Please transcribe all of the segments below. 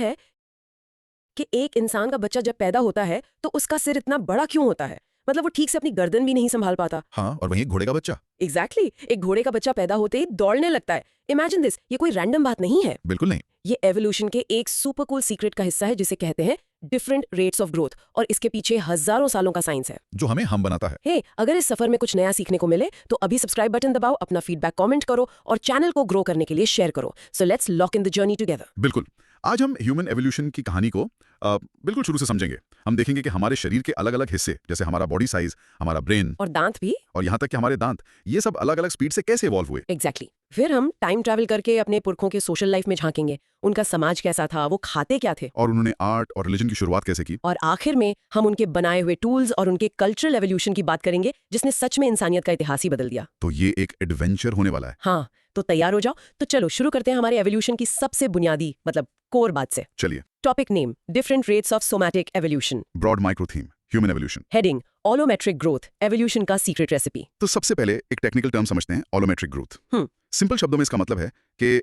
है कि एक इंसान का बच्चा जब पैदा होता है तो उसका सिर इतना बड़ा क्यों होता है? मतलब वो ठीक से अपनी गर्दन भी नहीं संभाल पाता। हाँ, और वहीं घोड़े का बच्चा। एग्जैक्टली एक घोड़े का बच्चा पैदा होते ही दौड़ने लगता है। इमेजिन दिस, ये कोई रैंडम बात नहीं है। बिल्कुल नहीं। ये एवोल्यूशन के एक सुपर कूल सीक्रेट का हिस्सा है जिसे कहते हैं डिफरेंट रेट्स ऑफ ग्रोथ, और इसके पीछे हजारों सालों का साइंस है जो हमें हम बनाता है। हे अगर इस सफर में कुछ नया सीखने को मिले तो अभी सब्सक्राइब बटन दबाओ, अपना फीडबैक कमेंट करो और चैनल को ग्रो करने के लिए शेयर करो। So let's lock in the journey together. बिल्कुल। आज हम ह्यूमन एवोल्यूशन की कहानी को बिल्कुल शुरू से समझेंगे। हम देखेंगे कि हमारे शरीर के अलग अलग हिस्से, जैसे हमारा बॉडी साइज, हमारा ब्रेन और दांत भी, और यहाँ तक कि हमारे दांत, ये सब अलग अलग स्पीड से कैसे इवॉल्व हुए। एग्जैक्टली फिर हम टाइम ट्रैवल करके अपने पुरखों के सोशल लाइफ में झांकेंगे, उनका समाज कैसा था, वो खाते क्या थे, और उन्होंने आर्ट और रिलीजन की शुरुआत कैसे की। और आखिर में हम उनके बनाए हुए टूल्स और उनके कल्चरल एवोल्यूशन की बात करेंगे जिसने सच में इंसानियत का इतिहास ही बदल दिया। तो ये एक एडवेंचर होने वाला है। हाँ, तो तैयार हो जाओ। तो चलो शुरू करते हैं हमारे एवोल्यूशन की सबसे बुनियादी मतलब कोर बात से। चलिए। Topic name different rates of somatic evolution. Broad micro theme human evolution. Heading allometric growth, evolution का सीक्रेट रेसिपी। तो सबसे पहले एक टेक्निकल टर्म समझते हैं, ऑलोमेट्रिक ग्रोथ। सिंपल शब्दों में इसका मतलब है कि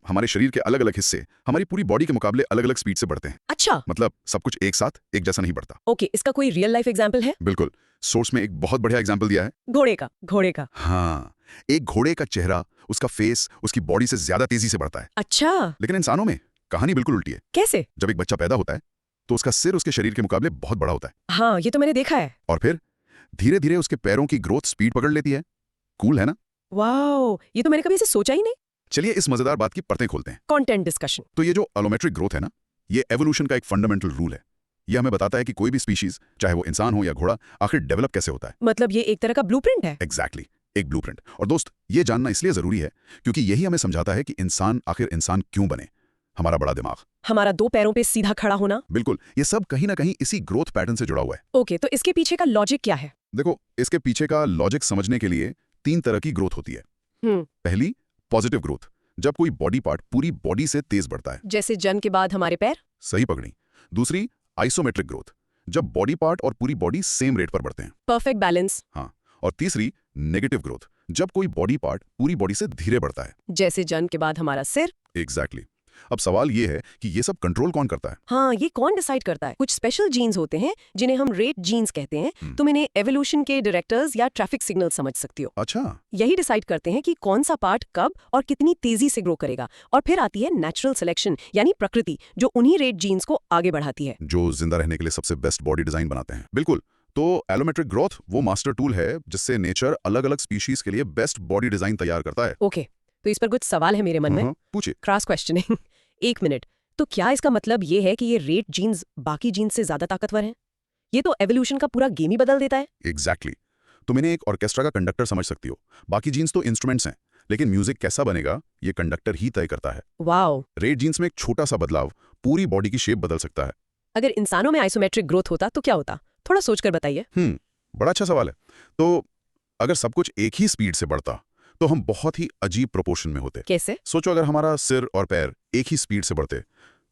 हमारे शरीर के अलग अलग हिस्से हमारी पूरी बॉडी के मुकाबले अलग अलग स्पीड से बढ़ते हैं। अच्छा, मतलब सब कुछ एक साथ एक जैसा नहीं बढ़ता। ओके, इसका कोई रियल लाइफ एग्जांपल है? बिल्कुल। सोर्स में एक बहुत बढ़िया एग्जांपल दिया है। घोड़े का। हाँ, एक घोड़े का चेहरा, उसका फेस उसकी बॉडी से ज्यादा तेजी से बढ़ता है। अच्छा, लेकिन इंसानों में कहानी बिल्कुल उल्टी है। कैसे? जब एक बच्चा पैदा होता है तो उसका सिर उसके शरीर के मुकाबले बहुत बड़ा होता है। हाँ, ये तो मैंने देखा है। और फिर धीरे धीरे उसके पैरों की ग्रोथ स्पीड पकड़ लेती है। कूल है ना? वाओ, ये तो मैंने कभी ऐसे सोचा ही नहीं। चलिए इस मजेदार बात की परतें खोलते हैं। Content discussion. तो ये जो ऑलोमेट्रिक ग्रोथ है ना, ये एवोल्यूशन का एक फंडामेंटल रूल है। ये हमें बताता है कि कोई भी स्पीशीज, चाहे वो इंसान हो या घोड़ा, आखिर डेवलप कैसे होता है। मतलब ये एक तरह का ब्लूप्रिंट है। एग्जैक्टली, एक ब्लूप्रिंट। और दोस्त, ये जानना इसलिए जरूरी है क्योंकि यही हमें समझाता है कि इंसान आखिर इंसान क्यों बने। हमारा बड़ा दिमाग, हमारा 2 पैरों पे सीधा खड़ा होना, बिल्कुल, ये सब कहीं ना कहीं इसी ग्रोथ पैटर्न से जुड़ा हुआ है। ओके, तो इसके पीछे का लॉजिक क्या है? देखो, इसके पीछे का लॉजिक समझने के लिए 3 तरह की ग्रोथ होती है। पहली, पॉजिटिव ग्रोथ, जब कोई बॉडी पार्ट पूरी बॉडी से तेज बढ़ता है, जैसे जन्म के बाद हमारे पैर। सही पकड़ी। दूसरी, आइसोमेट्रिक ग्रोथ, जब बॉडी पार्ट और पूरी बॉडी सेम रेट पर बढ़ते हैं। Perfect balance. हाँ। और तीसरी, नेगेटिव ग्रोथ, जब कोई बॉडी पार्ट पूरी बॉडी से धीरे बढ़ता है, जैसे जन्म के बाद हमारा सिर। एग्जैक्टली। अब सवाल ये है कि ये सब कंट्रोल कौन करता है? हाँ, ये कौन डिसाइड करता है? कुछ स्पेशल जीन्स होते हैं जिन्हें हम रेट जीन्स कहते हैं। तुम इन्हें एवोल्यूशन के डायरेक्टर्स या ट्रैफिक सिग्नल समझ सकती हो। अच्छा। यही डिसाइड करते हैं कि कौन सा पार्ट कब और कितनी तेजी से ग्रो करेगा। और फिर आती है नेचुरल सिलेक्शन, यानी प्रकृति, जो उन्हीं रेट जीन्स को आगे बढ़ाती है, जो जिंदा रहने के लिए सबसे बेस्ट बॉडी डिजाइन बनाते हैं। बिल्कुल। तो एलोमेट्रिक ग्रोथ वो मास्टर टूल है जिससे नेचर अलग अलग स्पीशीज के लिए बेस्ट बॉडी डिजाइन तैयार करता है। ओके, तो इस पर कुछ सवाल है मेरे मन में। पूछिए। Cross questioning. 1 मिनट, तो क्या इसका मतलब ये है कि ये रेट जीन्स बाकी जीन्स से ज्यादा ताकतवर हैं? ये तो एवोल्यूशन का पूरा गेम ही बदल देता है। एग्जैक्टली। तुम इन्हें एक ऑर्केस्ट्रा का कंडक्टर समझ सकती हो। बाकी जीन्स तो इंस्ट्रूमेंट्स हैं, लेकिन म्यूजिक कैसा बनेगा ये कंडक्टर ही तय करता है। वाओ। रेट जीन्स में एक छोटा सा बदलाव पूरी बॉडी की शेप बदल सकता है। अगर इंसानों में आइसोमेट्रिक ग्रोथ होता तो क्या होता? थोड़ा सोचकर बताइए। बड़ा अच्छा सवाल है। तो अगर सब कुछ एक ही स्पीड से बढ़ता तो हम बहुत ही अजीब प्रोपोर्शन में होते। कैसे? सोचो, अगर हमारा सिर और पैर एक ही स्पीड से बढ़ते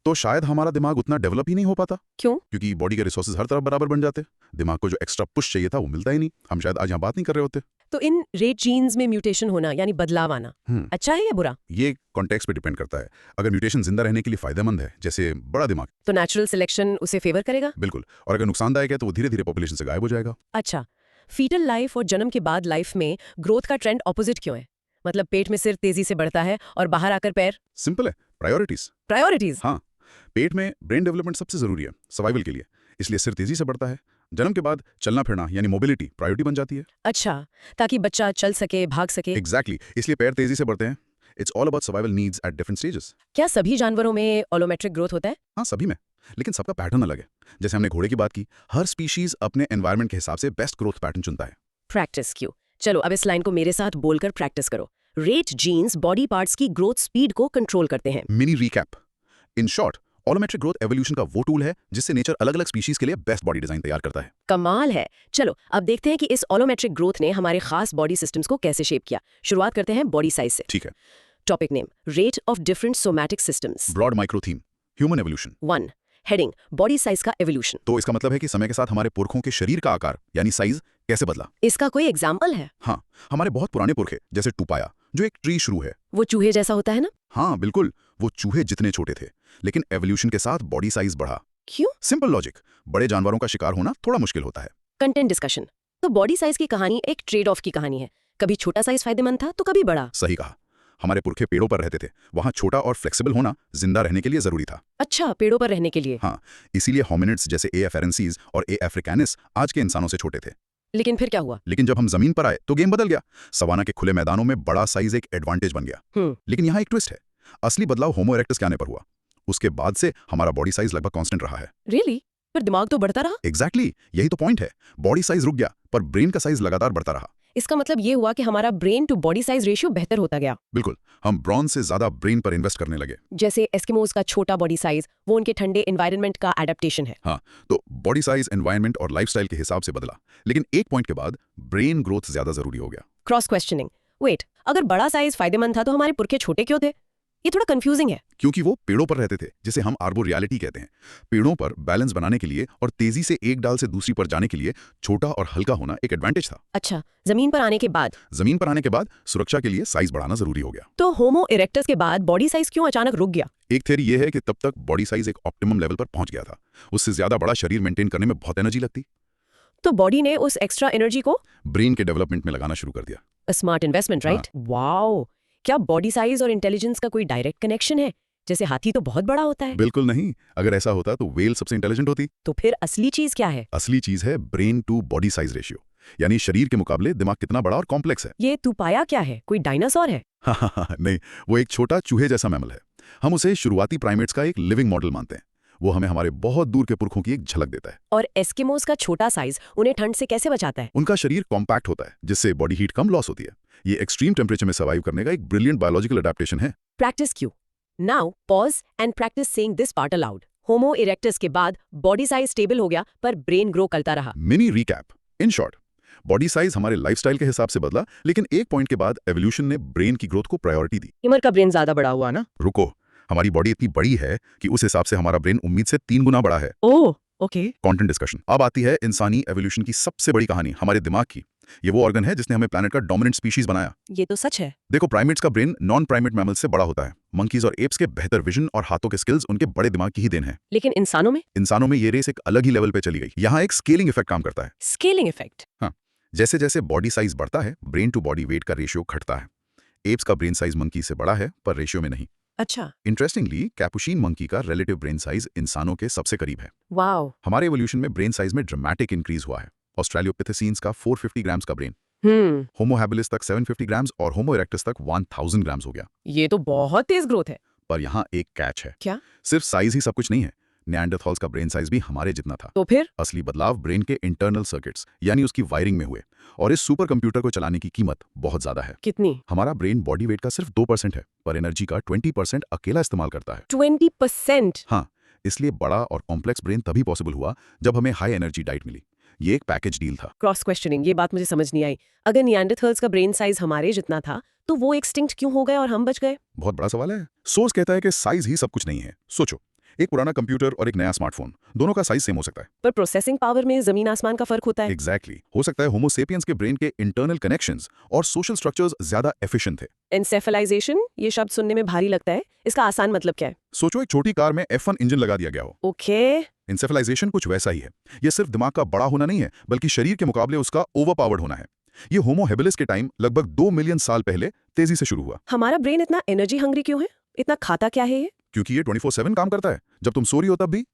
तो शायद हमारा दिमाग उतना डेवलप ही नहीं हो पाता। क्यों? क्योंकि बॉडी के रिसोर्सेज हर तरफ बराबर बन जाते। दिमाग को जो एक्स्ट्रा पुश चाहिए था वो मिलता ही नहीं। हम शायद आज यहाँ बात नहीं कर रहे होते। तो इन रेट जीन्स में म्यूटेशन होना यानी बदलाव आना अच्छा है या बुरा? ये कॉन्टेक्स्ट पे डिपेंड करता है। अगर म्यूटेशन जिंदा रहने के लिए फायदेमंद है, जैसे बड़ा दिमाग, तो नेचुरल सिलेक्शन उसे फेवर करेगा। बिल्कुल। और अगर नुकसानदायक है तो वो धीरे धीरे पॉपुलेशन से गायब हो जाएगा। अच्छा, फीटल लाइफ और जन्म के बाद लाइफ में ग्रोथ का ट्रेंड ऑपोजिट क्यों है? मतलब पेट में सिर तेजी से बढ़ता है और बाहर आकर पैर। सिंपल है, प्रायोरिटीज। हाँ, पेट में ब्रेन डेवलपमेंट सबसे जरूरी है सर्वाइवल के लिए, इसलिए सिर तेजी से बढ़ता है। जन्म के बाद चलना फिरना यानी मोबिलिटी प्रायोरिटी बन जाती है। अच्छा, ताकि बच्चा चल सके, भाग सके। एग्जैक्टली, इसलिए पैर तेजी से बढ़ते हैं। It's all about survival needs at different stages. क्या सभी जानवरों में ऑलोमेट्रिक ग्रोथ होता है? हाँ, सभी में, लेकिन सबका पैटर्न अलग है। जैसे हमने घोड़े की बात की, हर स्पीशीज अपने एनवायरनमेंट के हिसाब से बेस्ट ग्रोथ पैटर्न चुनता है। प्रैक्टिस क्यों? चलो अब इस लाइन को मेरे साथ बोलकर प्रैक्टिस करो। रेट जीन्स बॉडी पार्ट्स की ग्रोथ स्पीड को कंट्रोल करते हैं। Mini recap. In short, allometric growth evolution का वो टूल है जिससे नेचर अलग अलग स्पीशीज के लिए बेस्ट बॉडी डिजाइन तैयार करता है। कमाल है। चलो अब देखते हैं कि इस ऑलोमेट्रिक ग्रोथ ने हमारे खास बॉडी सिस्टम्स को कैसे शेप किया। शुरुआत करते हैं बॉडी साइज से। ठीक है। Topic name rate of different somatic systems. Broad micro theme human evolution. 1 heading body size का एवोल्यूशन। तो इसका मतलब है कि समय के साथ हमारे पुरखों के शरीर का आकार यानी साइज कैसे बदला। इसका कोई एग्जाम्पल है? हाँ, हमारे बहुत पुराने पुरखे जैसे टूपाया, जो एक ट्री शुरू है। वो चूहे जैसा होता है ना? हाँ बिल्कुल, वो चूहे जितने छोटे थे, लेकिन एवोल्यूशन के साथ बॉडी साइज बढ़ा। क्यों? सिंपल लॉजिक, बड़े जानवरों का शिकार होना थोड़ा मुश्किल होता है। Content discussion. तो बॉडी साइज की कहानी एक ट्रेड ऑफ की कहानी है। कभी छोटा साइज फायदेमंद था तो कभी बड़ा। सही कहा। हमारे पुरखे पेड़ों पर रहते थे, वहां छोटा और फ्लेक्सिबल होना जिंदा रहने के लिए जरूरी था। अच्छा, पेड़ों पर रहने के लिए। हाँ, इसीलिए होमिनिड्स जैसे ए एफेरेंसीज और ए अफ्रीकानिस आज के इंसानों से छोटे थे। लेकिन फिर क्या हुआ? लेकिन जब हम जमीन पर आए तो गेम बदल गया। सवाना के खुले मैदानों में बड़ा साइज एक एडवांटेज बन गया। लेकिन यहाँ एक ट्विस्ट है। असली बदलाव होमो इरेक्टस के आने पर हुआ। उसके बाद से हमारा बॉडी साइज लगभग कांस्टेंट रहा है। रियली? पर दिमाग तो बढ़ता रहा। एग्जैक्टली, यही तो पॉइंट है। बॉडी साइज रुक गया पर ब्रेन का साइज लगातार बढ़ता रहा। इसका मतलब ये हुआ कि हमारा brain to body size ratio बेहतर होता गया। बिल्कुल, हम ब्रॉन्ज से ज्यादा ब्रेन पर इन्वेस्ट करने लगे। जैसे एस्किमोज का छोटा बॉडी साइज, वो उनके ठंडे एनवायरनमेंट का एडेप्टेशन है। हाँ, तो बॉडी साइज एनवायरनमेंट और लाइफस्टाइल के हिसाब से बदला। लेकिन एक पॉइंट के बाद ब्रेन ग्रोथ ज्यादा जरूरी हो गया। Cross questioning. वेट, अगर बड़ा साइज फायदेमंद था तो हमारे पुरखे छोटे क्यों थे? ये थोड़ा कंफ्यूजिंग है। क्योंकि वो पेड़ों पर रहते थे, जिसे हम आर्बोरियलिटी कहते हैं। पेड़ों पर बैलेंस बनाने के लिए और तेजी से एक डाल से दूसरी पर जाने के लिए छोटा और हल्का होना एक एडवांटेज था। अच्छा, जमीन पर आने के बाद? जमीन पर आने के बाद सुरक्षा के लिए साइज बढ़ाना जरूरी हो गया। तो होमो इरेक्टस के बाद बॉडी साइज क्यों अचानक रुक गया? एक थ्योरी ये है कि तब तक बॉडी साइज एक ऑप्टिमम लेवल पर पहुंच गया था। उससे ज्यादा बड़ा शरीर मेंटेन करने में बहुत एनर्जी लगती। तो बॉडी ने उस एक्स्ट्रा एनर्जी को ब्रेन के डेवलपमेंट में लगाना शुरू कर दिया। A smart investment, right? Wow! क्या बॉडी साइज और इंटेलिजेंस का कोई डायरेक्ट कनेक्शन है? जैसे हाथी तो बहुत बड़ा होता है। बिल्कुल नहीं। अगर ऐसा होता तो व्हेल सबसे इंटेलिजेंट होती। तो फिर असली चीज क्या है? असली चीज है brain to body size ratio, यानी शरीर के मुकाबले दिमाग कितना बड़ा और कॉम्प्लेक्स है। ये तू पाया क्या है? कोई डायनासोर है? नहीं, वो एक छोटा चूहे जैसा मैमल है। हम उसे शुरुआती प्राइमेट्स का एक लिविंग मॉडल मानते हैं। वो हमें हमारे बहुत दूर के पुरखों की एक झलक देता है। और एस्किमोस का छोटा साइज उन्हें ठंड से कैसे बचाता है? उनका शरीर कॉम्पैक्ट होता है, जिससे बॉडी हीट कम लॉस होती है। ये एक्सट्रीम टेम्परेचर में सर्वाइव करने का एक ब्रिलियंट बायोलॉजिकल अडेप्टेशन है। प्रैक्टिस क्यों? Now pause and practice saying this part allowed. Homo erectus के बाद बॉडी साइज स्टेबल हो गया पर ब्रेन ग्रो करता रहा। Mini recap. In short, body size हमारे लाइफस्टाइल के हिसाब से बदला, लेकिन एक पॉइंट के बाद एवोल्यूशन ने ब्रेन की ग्रोथ को प्रायोरिटी दी। इमर का ब्रेन ज्यादा बड़ा हुआ ना? रुको, हमारी बॉडी इतनी बड़ी है कि उस हिसाब से हमारा ब्रेन उम्मीद से 3 गुना बड़ा है। ओह, ओके। Content discussion. अब आती है इंसानी एवोल्यूशन की सबसे बड़ी कहानी, हमारे दिमाग की। ये वो ऑर्गन है जिसने हमें प्लैनेट का डोमिनेंट स्पीशीज बनाया। ये तो सच है। देखो, प्राइमेट्स का ब्रेन नॉन प्राइमेट मैमल्स से बड़ा होता है। मंकीज और एप्स के बेहतर विजन और हाथों के स्किल्स उनके बड़े दिमाग की ही देन है। लेकिन इंसानों में ये रेस एक अलग ही लेवल पे चली गई। यहाँ एक स्केलिंग इफेक्ट काम करता है। Scaling effect? हाँ, जैसे जैसे बॉडी साइज बढ़ता है, ब्रेन टू बॉडी वेट का रेशियो घटता है। एप्स का ब्रेन साइज मंकी से बड़ा है, पर रेशियो में नहीं। अच्छा। इंटरेस्टिंगली, कैपुचिन मंकी का रिलेटिव ब्रेन साइज इंसानों के सबसे करीब है। वाओ। हमारे एवोल्यूशन में ब्रेन साइज में ड्रामेटिक इंक्रीज हुआ है। ऑस्ट्रेलियोपिथेसीन्स का 450 ग्राम्स का ब्रेन, होमो हैबिलिस तक 750 ग्राम्स और होमो इरेक्टस तक 1000 ग्राम्स हो गया। ये तो बहुत तेज ग्रोथ है। पर यहाँ एक कैच है। क्या? सिर्फ साइज ही सब कुछ नहीं है। निएंडरथॉल्स का ब्रेन साइज भी हमारे जितना था। तो फिर असली बदलाव ब्रेन के इंटरनल सर्किट्स यानी उसकी वायरिंग में हुए, और इस सुपर कंप्यूटर को चलाने की कीमत बहुत ज्यादा है। कितनी? हमारा ब्रेन बॉडी वेट का सिर्फ 2% है, पर एनर्जी का 20% अकेला इस्तेमाल करता है। 20%? हाँ, इसलिए बड़ा और कॉम्प्लेक्स ब्रेन तभी पॉसिबल हुआ जब हमें हाई एनर्जी डाइट मिली। ये एक पैकेज डील था। क्रॉस क्वेश्चनिंग, ये बात मुझे समझ नहीं आई। अगर निएंडरथॉल्स का ब्रेन साइज हमारे जितना था तो वो एक्सटिंक्ट क्यों हो गए और हम बच गए? बहुत बड़ा सवाल है। सोर्स कहता है कि साइज ही सब कुछ नहीं है। सोचो, एक पुराना कंप्यूटर और एक नया स्मार्टफोन, दोनों का साइज सेम हो सकता है, पर प्रोसेसिंग पावर में जमीन आसमान का फर्क होता है। एग्जैक्टली। हो सकता है होमो सेपियंस के ब्रेन के इंटरनल कनेक्शंस और सोशल स्ट्रक्चर्स ज्यादा एफिशिएंट थे। एनसेफेलाइजेशन, ये शब्द सुनने में भारी लगता है। इसका आसान मतलब क्या है? सोचो, एक छोटी कार में F1 इंजन लगा दिया गया हो। ओके। इंसेफेलाइजेशन कुछ वैसा ही है। ये सिर्फ दिमाग का बड़ा होना नहीं है, बल्कि शरीर के मुकाबले उसका ओवरपावर्ड होना है। ये होमो हेबिलिस के टाइम लगभग 2 मिलियन साल पहले तेजी से शुरू हुआ। हमारा ब्रेन इतना एनर्जी हंग्री क्यों है? इतना खाता क्या है ये? क्योंकि ये 24/7 काम करता है। जब तुम सो रही हो तब भी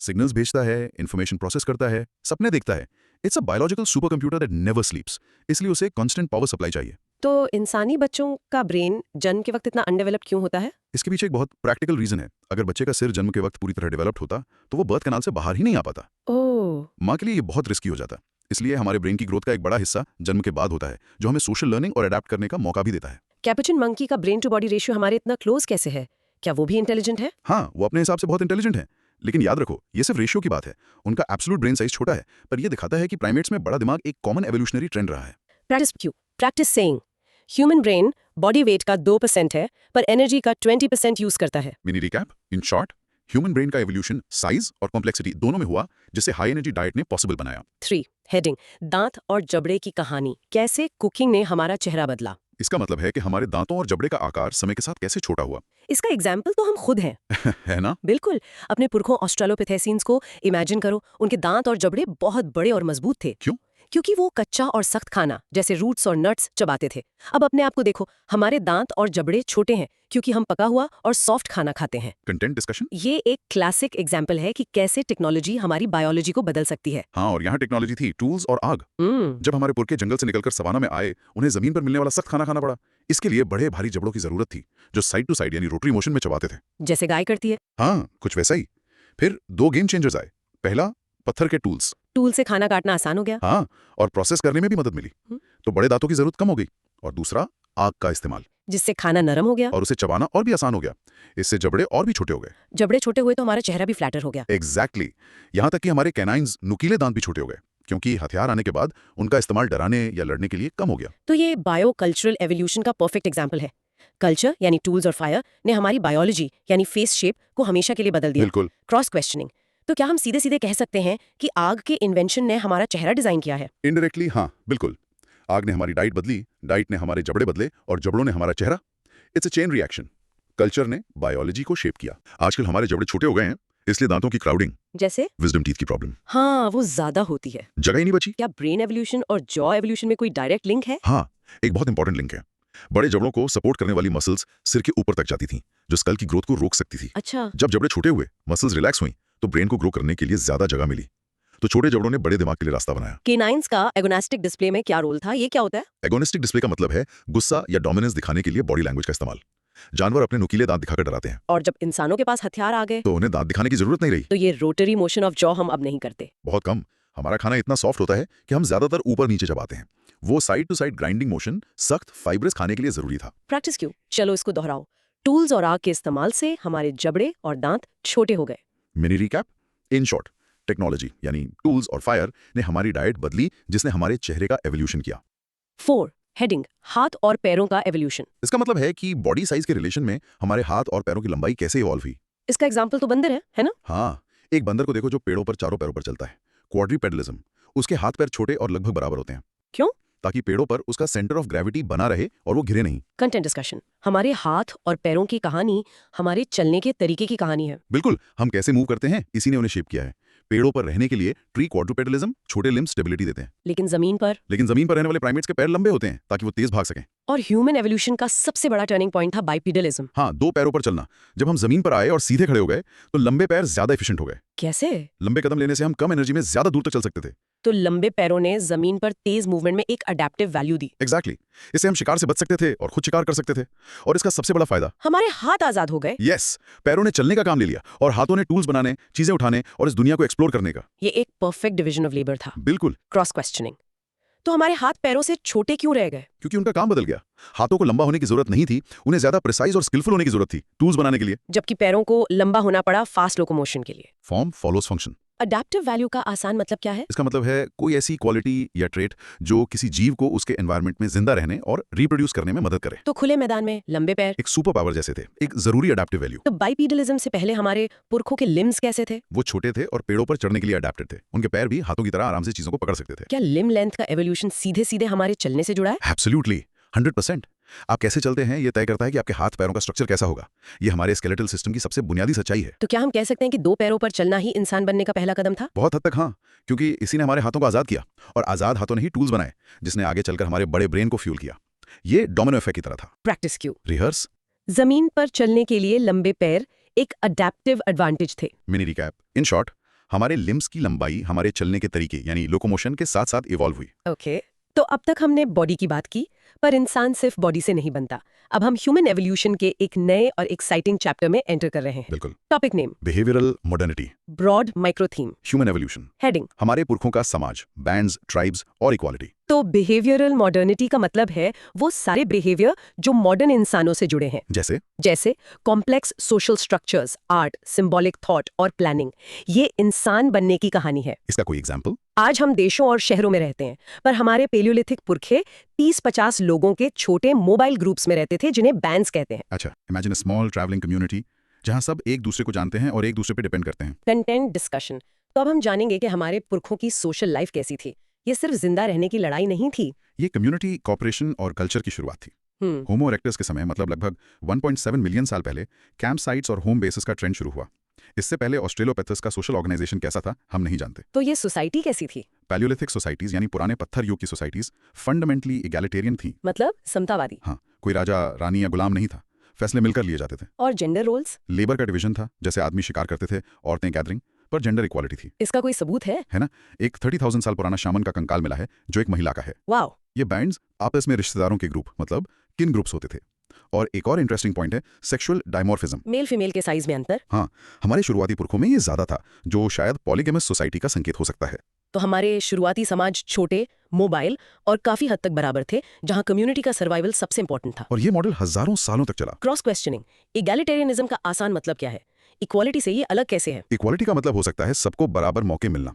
सिग्नल्स भेजता है, इंफॉर्मेशन प्रोसेस करता है, सपने देखता है। It's a biological super computer that never स्लीप्स। इसलिए उसे कांस्टेंट पावर सप्लाई चाहिए। तो इंसानी बच्चों का ब्रेन जन्म के वक्त इतना अनडेवलप्ड क्यों होता है? इसके पीछे एक बहुत प्रैक्टिकल रीजन है। अगर बच्चे का सिर जन्म के वक्त पूरी तरह डेवलप्ड होता तो वो बर्थ कैनाल से बाहर ही नहीं आ पाता। ओह। माँ के लिए ये बहुत रिस्की हो जाता। इसलिए हमारे ब्रेन की ग्रोथ का एक बड़ा हिस्सा जन्म के बाद होता है, जो हमें सोशल लर्निंग और अडेप्ट करने का मौका भी देता है। कैपुचिन मंकी का ब्रेन टू बॉडी रेशियो हमारे इतना क्लोज कैसे है? क्या वो भी इंटेलिजेंट है? हाँ, वो अपने हिसाब से बहुत इंटेलिजेंट है। लेकिन याद रखो, ये सिर्फ रेशियो की बात है। उनका एब्सोल्यूट ब्रेन साइज छोटा है, पर यह दिखाता है कि प्राइमेट्स में बड़ा दिमाग एक कॉमन एवोल्यूशनरी ट्रेंड रहा है। Practice saying human brain body weight का 2% है, पर एनर्जी का 20% यूज करता है। Mini recap. In short, human brain का एवोल्यूशन साइज और कॉम्प्लेक्सिटी दोनों में हुआ, जिसे हाई एनर्जी डाइट ने पॉसिबल बनाया। 3 हेडिंग, दांत और जबड़े की कहानी। कैसे कुकिंग ने हमारा चेहरा बदला। इसका मतलब है कि हमारे दांतों और जबड़े का आकार समय के साथ कैसे छोटा हुआ। इसका एग्जाम्पल तो हम खुद हैं। है ना? बिल्कुल। अपने पुरखों ऑस्ट्रेलोपिथेसियंस को इमेजिन करो, उनके दांत और जबड़े बहुत बड़े और मजबूत थे। क्यों? क्योंकि वो कच्चा और सख्त खाना जैसे रूट्स और नट्स चबाते थे। अब अपने आप को देखो, हमारे दांत और जबड़े छोटे हैं क्योंकि हम पका हुआ और सॉफ्ट खाना खाते हैं। Content discussion. ये एक क्लासिक एग्जाम्पल है कि कैसे टेक्नोलॉजी हमारी बायोलॉजी को बदल सकती है। हाँ, और यहाँ टेक्नोलॉजी थी टूल्स और आग। जब हमारे पुरखे जंगल से निकलकर सवाना में आए, उन्हें जमीन पर मिलने वाला सख्त खाना खाना पड़ा। इसके लिए बड़े भारी जबड़ों की जरूरत थी जो साइड टू साइड यानी रोटरी मोशन में चबाते थे। जैसे गाय करती है। हाँ, कुछ वैसा ही। फिर 2 गेम चेंजर्स आए। पहला, पत्थर के टूल्स। टूल से खाना काटना आसान हो गया। हाँ, और प्रोसेस करने में भी मदद मिली। तो बड़े दांतों की जरूरत कम हो गई। और दूसरा, आग का इस्तेमाल, जिससे खाना नरम हो गया और उसे चबाना और भी आसान हो गया। इससे जबड़े और भी छोटे हो गए। जबड़े छोटे हुए तो हमारा चेहरा भी फ्लैटर हो गया। एग्जैक्टली। यहाँ तक कि हमारे कैनाइन्स नुकीले दांत भी छोटे हो गए, क्योंकि हथियार आने के बाद उनका इस्तेमाल डराने या लड़ने के लिए कम हो गया। तो ये बायो कल्चरल एवोल्यूशन का परफेक्ट एग्जाम्पल है। कल्चर यानी टूल्स और फायर ने हमारी बायोलॉजी यानी फेस शेप को हमेशा के लिए बदल दिया। बिल्कुल। Cross questioning. तो क्या हम सीधे सीधे कह सकते हैं कि आग के इन्वेंशन ने हमारा चेहरा डिजाइन किया है? इनडायरेक्टली हाँ, बिल्कुल। आग ने हमारी डाइट बदली, डाइट ने हमारे जबड़े बदले और जबड़ों ने हमारा चेहरा। It's a chain reaction. Culture ने बायोलॉजी को शेप किया। आजकल हमारे जबड़े छोटे हो गए हैं, इसलिए दांतों की क्राउडिंग, जैसे विजडम टीथ की प्रॉब्लम, हाँ, वो ज्यादा होती है। जगह ही नहीं बची। क्या ब्रेन एवोल्यूशन और जॉ एवोल्यूशन में कोई डायरेक्ट लिंक है? हाँ, एक बहुत इंपॉर्टेंट लिंक है। बड़े जबड़ों को सपोर्ट करने वाली मसल्स सिर के ऊपर तक जाती थीं, जो स्कल की ग्रोथ को रोक सकती थी। अच्छा। जब जबड़े छोटे हुए, मसल्स रिलैक्स हुई, तो ब्रेन को ग्रो करने के लिए ज्यादा जगह मिली। तो छोटे जबड़ों ने बड़े दिमाग के लिए रास्ता बनाया। केनाइन्स का एगोनास्टिक डिस्प्ले में क्या रोल था? ये क्या होता है? एगोनिस्टिक डिस्प्ले का मतलब है गुस्सा या डोमिनेंस दिखाने के लिए बॉडी लैंग्वेज का इस्तेमाल। जानवर अपने नुकीले दांत दिखाकर डराते हैं, और जब इंसानों के पास हथियार आ गए तो उन्हें दांत दिखाने की जरूरत नहीं रही। तो ये रोटरी मोशन ऑफ जॉ हम अब नहीं करते। बहुत कम। हमारा खाना इतना सॉफ्ट होता है कि हम ज्यादातर ऊपर नीचे चबाते हैं। वो side to side grinding motion सख्त फाइब्रस खाने के लिए जरूरी था। प्रैक्टिस क्यों? चलो इसको दोहराओ। टूल्स और आग के इस्तेमाल से हमारे जबड़े और दांत छोटे हो गए। Mini recap. In short, technology यानी टूल्स और फायर ने हमारी डाइट बदली, जिसने हमारे चेहरे का एवोल्यूशन किया। 4. हेडिंग, हाथ और पैरों का एवोल्यूशन। इसका मतलब है कि बॉडी साइज के रिलेशन में हमारे हाथ और पैरों की लंबाई कैसे इवॉल्व हुई। इसका एग्जाम्पल तो बंदर है ना? हाँ, एक बंदर को देखो जो पेड़ों पर चारों पैरों पर चलता है, क्वाड्रीपेडलिज्म। उसके हाथ पैर छोटे और लगभग बराबर होते हैं। क्यों? ताकि पेड़ों पर उसका सेंटर ऑफ ग्रेविटी बना रहे और वो गिरे नहीं। Content discussion. हमारे हाथ और पैरों की कहानी हमारे चलने के तरीके की कहानी है। बिल्कुल, हम कैसे मूव करते हैं इसी ने उन्हें शेप किया है। पेड़ों पर रहने के लिए ट्री क्वाड्रूपेडलिज्म छोटे लिम्ब स्टेबिलिटी देते हैं। लेकिन जमीन पर रहने वाले प्राइमेट्स के पैर लंबे होते हैं ताकि वो तेज भाग सकें। और ह्यूमन एवोल्यूशन का सबसे बड़ा टर्निंग पॉइंट था बाइपीडलिज्म। हाँ, 2 पैरों पर चलना। जब हम जमीन पर आए और सीधे खड़े हो गए, तो लंबे पैर ज्यादा एफिशिएंट हो गए। कैसे? लंबे कदम लेने से हम कम एनर्जी में ज्यादा दूर तक चल सकते थे। तो लंबे पैरों ने जमीन पर तेज मूवमेंट में एक अडेप्टिव वैल्यू दी। एग्जैक्टली। इससे हम शिकार से बच सकते थे और खुद शिकार कर सकते थे। और इसका सबसे बड़ा फायदा, हमारे हाथ आजाद हो गए। यस, पैरों ने चलने का काम ले लिया और हाथों ने टूल्स बनाने, चीजें उठाने और इस दुनिया को एक्सप्लोर करने का। ये एक परफेक्ट डिवीजन ऑफ लेबर था। बिल्कुल। Cross questioning. तो हमारे हाथ पैरों से छोटे क्यों रह गए? क्योंकि उनका काम बदल गया। हाथों को लंबा होने की जरूरत नहीं थी, उन्हें ज्यादा प्रिसाइज और स्किलफुल होने की जरूरत थी टूल्स बनाने के लिए। जबकि पैरों को लंबा होना पड़ा फास्ट लोकोमोशन के लिए। Form follows function. Adaptive value का आसान मतलब क्या है? इसका मतलब है कोई ऐसी क्वालिटी या ट्रेट जो किसी जीव को उसके एनवायरनमेंट में जिंदा रहने और रिप्रोड्यूस करने में मदद करे। तो खुले मैदान में लंबे पैर एक सुपर पावर जैसे थे, एक जरूरी अडेप्टिव वैल्यू। तो बाइपीडलिज्म से पहले हमारे पुरखों के लिम्स कैसे थे? वो छोटे थे और पेड़ों पर चढ़ने के लिए अडेप्टेड थे। उनके पैर भी हाथों की तरह आराम से चीजों को पकड़ सकते थे। क्या लिम लेंथ का एवोल्यूशन सीधे सीधे हमारे चलने से जुड़ा है? एब्सोल्युटली, 100%। आप कैसे चलते हैं ये तय करता है कि आपके हाथ पैरों का स्ट्रक्चर कैसा होगा। ये हमारे स्केलेटल सिस्टम की सबसे बुनियादी सच्चाई है। तो क्या हम कह सकते हैं कि 2 पैरों पर चलना ही इंसान बनने का पहला कदम था? बहुत हद तक हाँ, क्योंकि इसी ने हमारे हाथों को आजाद किया और आजाद हाथों ने ही टूल्स बनाए, जिसने आगे चलकर हमारे बड़े ब्रेन को फ्यूल किया। ये डोमिनो इफेक्ट की तरह था। प्रैक्टिस क्यों? रिहर्स। जमीन पर चलने के लिए लंबे पैर एक अडेप्टिव एडवांटेज थे। Mini recap. इन शॉर्ट, हमारे लिम्स की लंबाई हमारे चलने के तरीके यानी लोकोमोशन के साथ साथ इवॉल्व हुई। ओके। तो अब तक हमने बॉडी की बात की, पर इंसान सिर्फ बॉडी से नहीं बनता। अब हम ह्यूमन एवोल्यूशन के एक नए और एक्साइटिंग चैप्टर में एंटर कर रहे हैं। बिल्कुल। Topic name, behavioural modernity. Broad micro theme, human evolution. Heading, हमारे पुरखों का समाज, बैंड्स, ट्राइब्स और इक्वालिटी। तो बिहेवियरल मॉडर्निटी का मतलब है वो सारे बिहेवियर जो मॉडर्न इंसानों से जुड़े हैं, जैसे complex social structures, art, symbolic thought और प्लानिंग। ये इंसान बनने की कहानी है। इसका कोई एग्जांपल? आज हम देशों और शहरों में रहते हैं, पर हमारे पेलियोलिथिक पुरखे 30-50 लोगों के छोटे मोबाइल ग्रुप्स में रहते थे, जिन्हें बैंड्स कहते हैं। अच्छा, imagine a small travelling community जहां सब एक दूसरे को जानते हैं और एक दूसरे पे डिपेंड करते हैं। Content discussion. तो अब हम जानेंगे कि हमारे पुरखों की सोशल लाइफ कैसी थी। ये सिर्फ जिंदा रहने की लड़ाई नहीं थी। ये कम्युनिटी, कॉपरेशन और कल्चर की शुरुआत थी। होमो इरेक्टस के समय मतलब लगभग 1.7 मिलियन साल पहले कैंप साइट्स और होम बेसेस का ट्रेंड शुरू हुआ। इससे पहले ऑस्ट्रेलोपैथस का सोशल ऑर्गेनाइजेशन कैसा था हम नहीं जानते। तो ये सोसाइटी कैसी थी? पैलियोलिथिक सोसाइटीज यानी पुराने पत्थर युग की सोसाइटीज फंडामेंटली इगैलिटेरियन थी। मतलब समतावादी। हाँ, कोई राजा रानी या गुलाम नहीं था, फैसले मिलकर लिए जाते थे। और जेंडर रोल्स? लेबर का डिवीजन था, जैसे आदमी शिकार करते थे, औरतें गैदरिंग, पर जेंडर इक्वालिटी थी। इसका कोई सबूत है ना? एक 30,000 साल पुराना शामन का कंकाल मिला है जो एक महिला का है। वाओ! ये बैंड्स आपस में रिश्तेदारों के ग्रुप मतलब किन ग्रुप्स होते थे। और एक और इंटरेस्टिंग पॉइंट है सेक्सुअल डायमॉर्फिज्म। मेल फीमेल के साइज में अंतर? हाँ, हमारे शुरुआती पुरखों में ये ज्यादा था, जो शायद पॉलीगेमस सोसाइटी का संकेत हो सकता है। तो हमारे शुरुआती समाज छोटे, मोबाइल और काफी हद तक बराबर थे, जहां कम्युनिटी का सर्वाइवल सबसे इंपॉर्टेंट था। और ये मॉडल हजारों सालों तक चला। क्रॉस क्वेश्चनिंग, इगैलिटेरियनिज्म का आसान मतलब क्या है? इक्वालिटी से ये अलग कैसे है? इक्वालिटी का मतलब हो सकता है सबको बराबर मौके मिलना।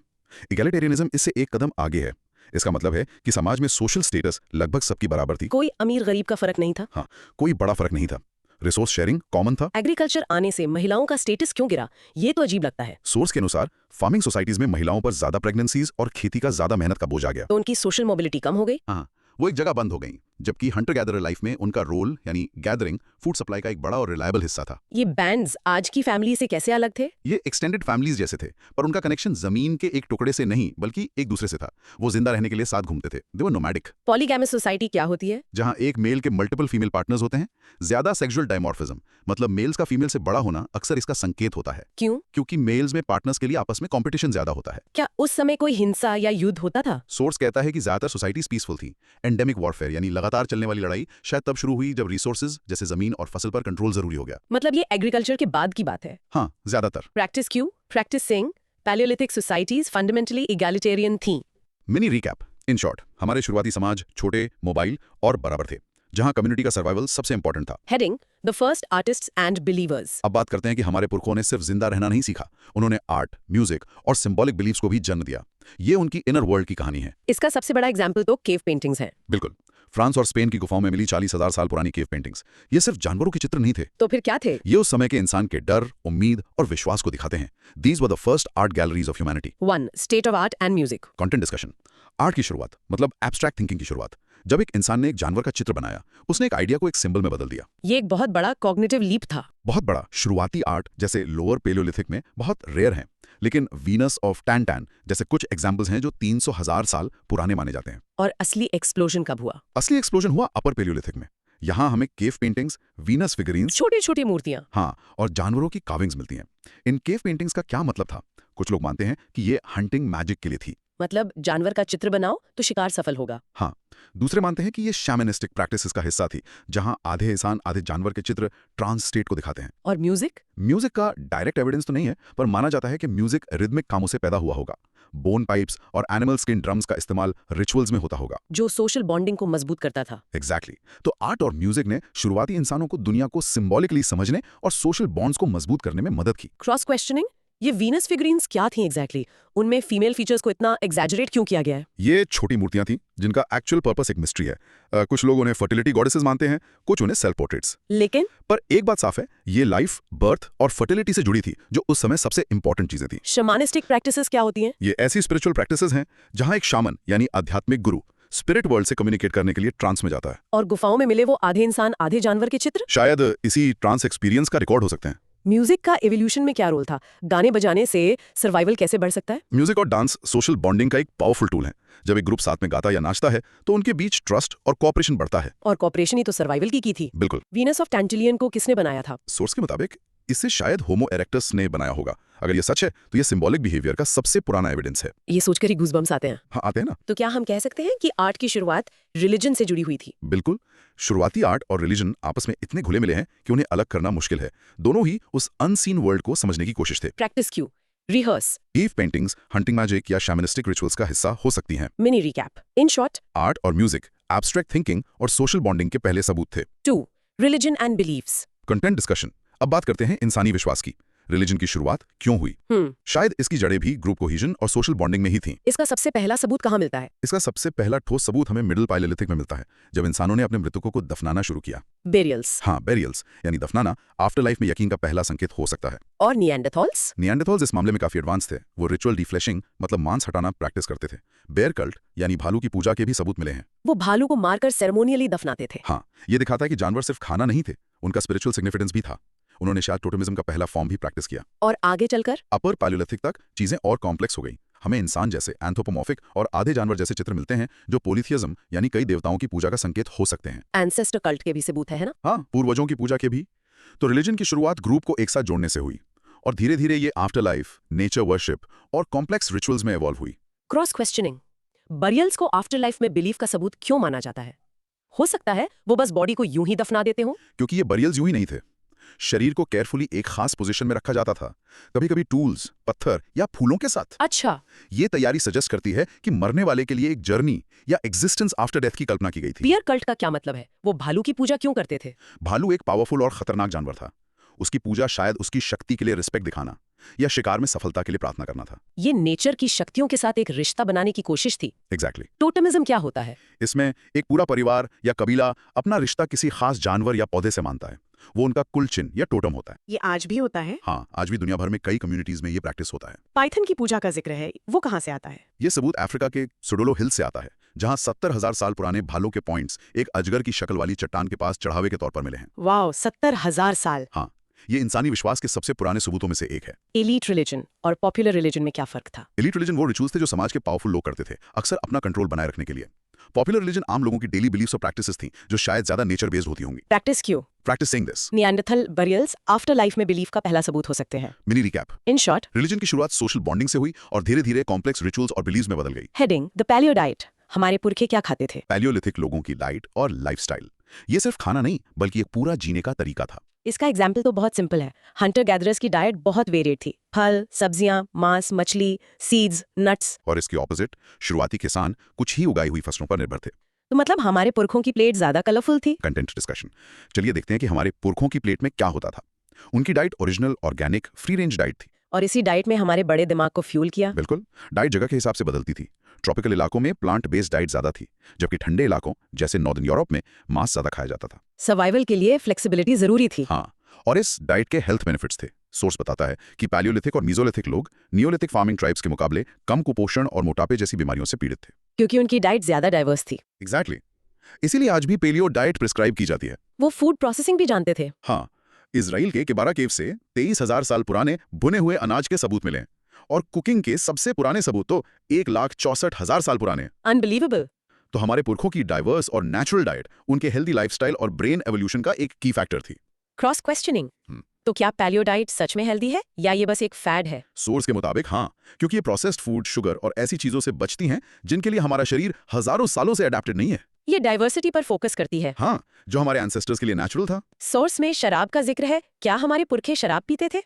इगैलिटेरियनिज्म इससे एक कदम आगे है। इसका मतलब है कि समाज में सोशल स्टेटस लगभग सबकी बराबर थी। कोई अमीर गरीब का फर्क नहीं था? हाँ, कोई बड़ा फर्क नहीं था। रिसोर्स शेयरिंग कॉमन था। एग्रीकल्चर आने से महिलाओं का स्टेटस क्यों गिरा? ये तो अजीब लगता है। सोर्स के अनुसार फार्मिंग सोसाइटीज में महिलाओं पर ज्यादा प्रेगनेंसीज और खेती का ज्यादा मेहनत का बोझ आ गया। तो उनकी सोशल मोबिलिटी कम हो गई? हाँ, वो एक जगह बंद हो गई, जबकि हंटर गैदरर लाइफ में उनका रोल यानी गैदरिंग फूड सप्लाई का एक बड़ा और रिलायबल हिस्सा था। ये बैंड्स आज की फैमिली से कैसे अलग थे? ये एक्सटेंडेड फैमिलीज जैसे थे, पर उनका कनेक्शन जमीन के एक टुकड़े से नहीं बल्कि एक दूसरे से था। वो जिंदा रहने के लिए साथ घूमते थे। दे वर नोमैडिक। पॉलीगैमस सोसाइटी क्या होती है? जहां एक मेल के मल्टीपल फीमेल पार्टनर्स होते हैं। ज्यादा सेक्सुअल डायमॉर्फिज्म मतलब मेल्स का फीमेल से बड़ा होना अक्सर इसका संकेत होता है। क्यों? क्योंकि मेल्स में पार्टनर्स के लिए आपस में कंपटीशन ज्यादा होता है। क्या उस समय कोई हिंसा या युद्ध होता था? सोर्स कहता है कि ज्यादातर सोसाइटीज पीसफुल थी। एंडेमिक वॉरफेयर यानी लगातार चलने वाली लड़ाई शायद तब शुरू हुई जब रिसोर्सेज जैसे जमीन और फसल पर कंट्रोल जरूरी हो गया। मतलब ये एग्रीकल्चर के बाद की बात है? हाँ, ज्यादातर। प्रैक्टिस क्यों? Practice saying palaeolithic societies fundamentally egalitarian थी। Mini recap. इन शॉर्ट, हमारे शुरुआती समाज छोटे, मोबाइल और बराबर थे, जहां कम्युनिटी का सर्वाइवल सबसे इंपॉर्टेंट था। Heading the first artists and believers. अब बात करते हैं कि हमारे पुरखों ने सिर्फ जिंदा रहना नहीं सीखा, उन्होंने आर्ट, म्यूजिक और सिंबॉलिक बिलीव्स को भी जन्म दिया। ये उनकी इनर वर्ल्ड की कहानी है। इसका सबसे बड़ा एग्जाम्पल तो केव पेंटिंग्स है। बिल्कुल। फ्रांस और स्पेन की गुफाओं में मिली 40,000 साल पुरानी केव पेंटिंग्स, ये सिर्फ जानवरों के चित्र नहीं थे। तो फिर क्या थे? ये उस समय के इंसान के डर, उम्मीद और विश्वास को दिखाते हैं। These were the first art galleries of humanity. 1. State of art and music. Content discussion. Art की शुरुआत मतलब एब्स्ट्रैक्ट थिंकिंग की शुरुआत। जब एक इंसान ने एक जानवर का चित्र बनाया, उसने एक आइडिया को एक सिंबल में बदल दिया। ये एक बहुत बड़ा कॉग्निटिव लीप था। बहुत बड़ा। शुरुआती आर्ट जैसे लोअर पेलियोलिथिक में बहुत रेयर हैं, लेकिन वीनस ऑफ टैंटैन जैसे कुछ एग्जाम्पल्स हैं जो 300,000 साल पुराने माने जाते हैं। और असली एक्सप्लोजन कब हुआ? असली एक्सप्लोजन हुआ अपर पेलियोलिथिक में। यहाँ हमें केव पेंटिंग्स, वीनस फिगरीन्स, छोटी छोटी मूर्तियां, हाँ, और जानवरों की कार्विंग्स मिलती हैं। इन केव पेंटिंग्स का क्या मतलब था? कुछ लोग मानते हैं कि ये हंटिंग मैजिक के लिए थी। मतलब जानवर का चित्र बनाओ तो शिकार सफल होगा। हाँ, दूसरे मानते हैं कि ये शैमनिस्टिक प्रैक्टिसेस का हिस्सा थी, जहां आधे इंसान आधे जानवर के चित्र ट्रांस स्टेट को दिखाते हैं। और म्यूजिक? म्यूजिक का डायरेक्ट एविडेंस तो नहीं है, पर माना जाता है कि म्यूजिक रिदमिक कामों से पैदा हुआ होगा। बोन पाइप्स और एनिमल स्किन ड्रम्स का इस्तेमाल रिचुअल्स में होता होगा, जो सोशल बॉन्डिंग को मजबूत करता था। एग्जैक्टली। तो आर्ट और म्यूजिक ने शुरुआती इंसानों को दुनिया को सिंबॉलिकली समझने और सोशल बॉन्ड्स को मजबूत करने में मदद की। क्रॉस क्वेश्चनिंग, ये वीनस फिगरीन्स क्या थी एग्जैक्टली? उनमें फीमेल फीचर्स को इतना एग्जैजरेट क्यों किया गया है? ये छोटी मूर्तियां थीं जिनका एक्चुअल पर्पस एक मिस्ट्री है। कुछ लोग उन्हें फर्टिलिटी गॉडेसेस मानते हैं, कुछ उन्हें सेल्फ पोर्ट्रेट्स। लेकिन पर एक बात साफ है, ये लाइफ, बर्थ और फर्टिलिटी से जुड़ी थी, जो उस समय सबसे इंपॉर्टेंट चीजें थी। शमानिस्टिक प्रैक्टिसेस क्या होती हैं? ये ऐसी स्पिरिचुअल प्रैक्टिसेस हैं जहां एक शामन यानी आध्यात्मिक गुरु स्पिरिट वर्ल्ड से कम्युनिकेट करने के लिए ट्रांस में जाता है। और गुफाओं में मिले वो आधे इंसान आधे जानवर के चित्र शायद इसी ट्रांस एक्सपीरियंस का रिकॉर्ड हो सकते हैं। म्यूजिक का एवोल्यूशन में क्या रोल था? गाने बजाने से सर्वाइवल कैसे बढ़ सकता है? म्यूजिक और डांस सोशल बॉन्डिंग का एक पावरफुल टूल है। जब एक ग्रुप साथ में गाता या नाचता है तो उनके बीच ट्रस्ट और कोऑपरेशन बढ़ता है। और कोऑपरेशन ही तो सर्वाइवल की थी। बिल्कुल। वीनस ऑफ टैंटिलियन को किसने बनाया था? सोर्स के मुताबिक इसे शायद होमो इरेक्टस ने बनाया होगा। अगर ये सच है तो ये सिंबॉलिक बिहेवियर का सबसे पुराना एविडेंस है। ये सोचकर ही गूज़बम्स आते हैं। हाँ, आते हैं ना। तो क्या हम कह सकते हैं कि आर्ट की शुरुआत रिलीजन से जुड़ी हुई थी? बिल्कुल। शुरुआती आर्ट और रिलीजन आपस में इतने घुले मिले हैं कि उन्हें अलग करना मुश्किल है। दोनों ही उस अनसीन वर्ल्ड को समझने की कोशिश थे। प्रैक्टिस क्यों? Rehearse. Cave paintings hunting magic या शैमनिस्टिक रिचुअल्स का हिस्सा हो सकती हैं। Mini recap. In short, art और म्यूजिक एब्स्ट्रैक्ट थिंकिंग और सोशल बॉन्डिंग के पहले सबूत थे। 2. Religion and beliefs. Content discussion. अब बात करते हैं इंसानी विश्वास की। रिलीजन की शुरुआत क्यों हुई? शायद इसकी जड़ें भी ग्रुप कोहीजन और सोशल बॉन्डिंग में ही थीं। इसका सबसे पहला सबूत कहाँ मिलता है? इसका सबसे पहला ठोस सबूत हमें मिडिल पाइलेलिथिक में मिलता है, जब इंसानों ने अपने मृतकों को दफनाना शुरू किया। बेरियल्स। हाँ, बेरियल्स यानी दफनाना आफ्टर लाइफ में यकीन का पहला संकेत हो सकता है। और निएंडरथॉल्स? निएंडरथॉल्स इस मामले में काफी एडवांस थे। वो रिचुअल डिफ्लेशिंग मतलब मांस हटाना प्रैक्टिस करते थे। बेयर कल्ट यानी भालू की पूजा के भी सबूत मिले हैं। वो भालू को मारकर सेरेमोनियली दफनाते थे। हाँ, ये दिखाता है कि जानवर सिर्फ खाना नहीं थे, उनका स्पिरिचुअल सिग्निफिकेंस भी था। उन्होंने शायद टोटेमिज्म का पहला फॉर्म भी प्रैक्टिस किया। और आगे चलकर अपर पैलियोलिथिक तक चीजें और कॉम्प्लेक्स हो गई। हमें इंसान जैसे एंथ्रोपोमॉर्फिक और आधे जानवर जैसे चित्र मिलते हैं जो पोलिथियज्म यानी कई देवताओं की पूजा का संकेत हो सकते हैं। एंसेस्टर कल्ट के भी सबूत है ना? हाँ, पूर्वजों की पूजा के भी। तो रिलीजन की शुरुआत ग्रुप को एक साथ जोड़ने से हुई और धीरे धीरे ये आफ्टर लाइफ, नेचर वर्शिप और कॉम्प्लेक्स रिचुअल्स में इवॉल्व हुई। Cross questioning. बरियल्स को आफ्टर लाइफ में बिलीफ का सबूत क्यों माना जाता है? हो सकता है वो बस बॉडी को यूं ही दफना देते हो? क्योंकि ये बरियल्स यूं ही नहीं थे। शरीर को केयरफुली एक खास पोजीशन में रखा जाता था, कभी कभी टूल्स, पत्थर या फूलों के साथ। अच्छा, ये तैयारी सजेस्ट करती है कि मरने वाले के लिए एक जर्नी या एग्जिस्टेंस आफ्टर डेथ की कल्पना की गई थी। बियर कल्ट का क्या मतलब है? वो भालू की पूजा क्यों करते थे? भालू एक पावरफुल और खतरनाक जानवर था। उसकी पूजा शायद उसकी शक्ति के लिए रिस्पेक्ट दिखाना या शिकार में सफलता के लिए प्रार्थना करना था। ये नेचर की शक्तियों के साथ एक रिश्ता बनाने की कोशिश थी। एग्जैक्टली। टोटेमिज्म क्या होता है? इसमें एक पूरा परिवार या कबीला अपना रिश्ता किसी खास जानवर या पौधे से मानता है। वो उनका कुल चिन्ह या टोटम होता है। ये आज भी होता है? हाँ, आज भी दुनिया भर में कई कम्युनिटीज में ये प्रैक्टिस होता है। पाइथन की पूजा का जिक्र है, वो कहाँ से आता है? ये सबूत अफ्रीका के सुडोलो हिल से आता है, जहाँ 70,000 साल पुराने भालों के पॉइंट्स एक अजगर की शक्ल वाली चट्टान के पास चढ़ावे के तौर पर मिले हैं। वाओ, 70,000 साल। हाँ, ये इंसानी विश्वास के सबसे पुराने सबूतों में से एक है। एलीट रिलीजन और पॉपुलर रिलीजन में क्या फर्क था? एलीट रिलीजन वो रिचुअल्स थे जो समाज के पावरफुल लोग करते थे, अक्सर अपना कंट्रोल बनाए रखने के लिए। पॉपुलर रिलीजन आम लोगों की डेली बिलीफ्स और प्रैक्टिसेस थी, जो शायद ज्यादा नेचर बेस्ड होती होंगी। प्रैक्टिस क्यों? Practice saying this. Neanderthal burials after life में बिलीफ का पहला सबूत हो सकते हैं। Mini recap. In short, religion की शुरुआत सोशल बॉन्डिंग से हुई और धीरे धीरे कॉम्प्लेक्स रिचुअल्स और बिलीव्स में बदल गई। Heading the paleo diet. हमारे पुरखे क्या खाते थे? पैलियोलिथिक लोगों की डाइट और लाइफस्टाइल ये सिर्फ खाना नहीं बल्कि एक पूरा जीने का तरीका था। इसका एग्जाम्पल तो बहुत सिंपल है। हंटर गैदरर्स की डाइट बहुत वेरिएड थी। फल, सब्जियां, मांस, मछली, सीड्स, नट्स। और इसके ऑपोजिट शुरुआती किसान कुछ ही उगाई हुई फसलों पर निर्भर थे। तो मतलब हमारे पुरखों की प्लेट ज्यादा कलरफुल थी। Content discussion. चलिए देखते हैं कि हमारे पुरखों की प्लेट में क्या होता था। उनकी diet original, organic, free range diet थी। और इसी डाइट में हमारे बड़े दिमाग को फ्यूल किया। बिल्कुल। डाइट जगह के हिसाब से बदलती थी। ट्रॉपिकल इलाकों में प्लांट बेस्ड डाइट ज्यादा थी, जबकि ठंडे इलाकों जैसे नॉर्दर्न यूरोप में मांस ज्यादा खाया जाता था। सर्वाइवल के लिए फ्लेक्सिबिलिटी जरूरी थी। हाँ, और इस डाइट के हेल्थ बेनिफिट्स थे। सोर्स बताता है कि पैलियोलिथिक और मीजोलिथिक लोग नियोलिथिक फार्मिंग ट्राइब्स के मुकाबले कम कुपोषण और मोटापे जैसी बीमारियों से पीड़ित थे। क्योंकि उनकी डाइट ज्यादा डाइवर्स थी। एग्जैक्टली। इसीलिए आज भी पेलियो डाइट प्रिस्क्राइब की जाती है। वो फूड प्रोसेसिंग भी जानते थे। हाँ, इजराइल के किबारा केव से 23,000 साल पुराने भुने हुए अनाज के सबूत मिले और कुकिंग के सबसे पुराने सबूत तो 1,64,000 साल पुराने। अनबिलीवेबल। तो हमारे पुरखों की डाइवर्स और नेचुरल डाइट उनके हेल्दी लाइफस्टाइल और ब्रेन एवोल्यूशन का एक की फैक्टर थी। Cross questioning. तो क्या पैलियो डाइट सच में हेल्दी है या ये बस एक फैड है? सोर्स के मुताबिक हाँ, क्योंकि ये प्रोसेस्ड फूड, शुगर और ऐसी चीजों से बचती हैं जिनके लिए हमारा शरीर हजारों सालों से अडेप्टेड नहीं है। ये डाइवर्सिटी पर फोकस करती है। हाँ, जो हमारे एंसेस्टर्स के लिए नेचुरल था। सोर्स में शराब का जिक्र है। क्या हमारे पुरखे शराब पीते थे?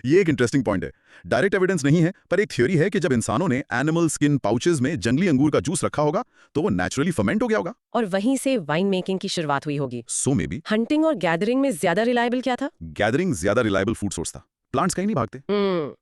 ये एक इंटरेस्टिंग पॉइंट है। डायरेक्ट एविडेंस नहीं है, पर एक थ्योरी है कि जब इंसानों ने एनिमल स्किन पाउचेज में जंगली अंगूर का जूस रखा होगा तो वो नेचुरली फर्मेंट हो गया होगा और वहीं से वाइन मेकिंग की शुरुआत हुई होगी। सो मे बी हंटिंग और गैदरिंग में ज्यादा रिलायबल क्या था? गैदरिंग ज्यादा रिलायबल फूड सोर्स था। प्लांट्स कहीं नहीं भागते।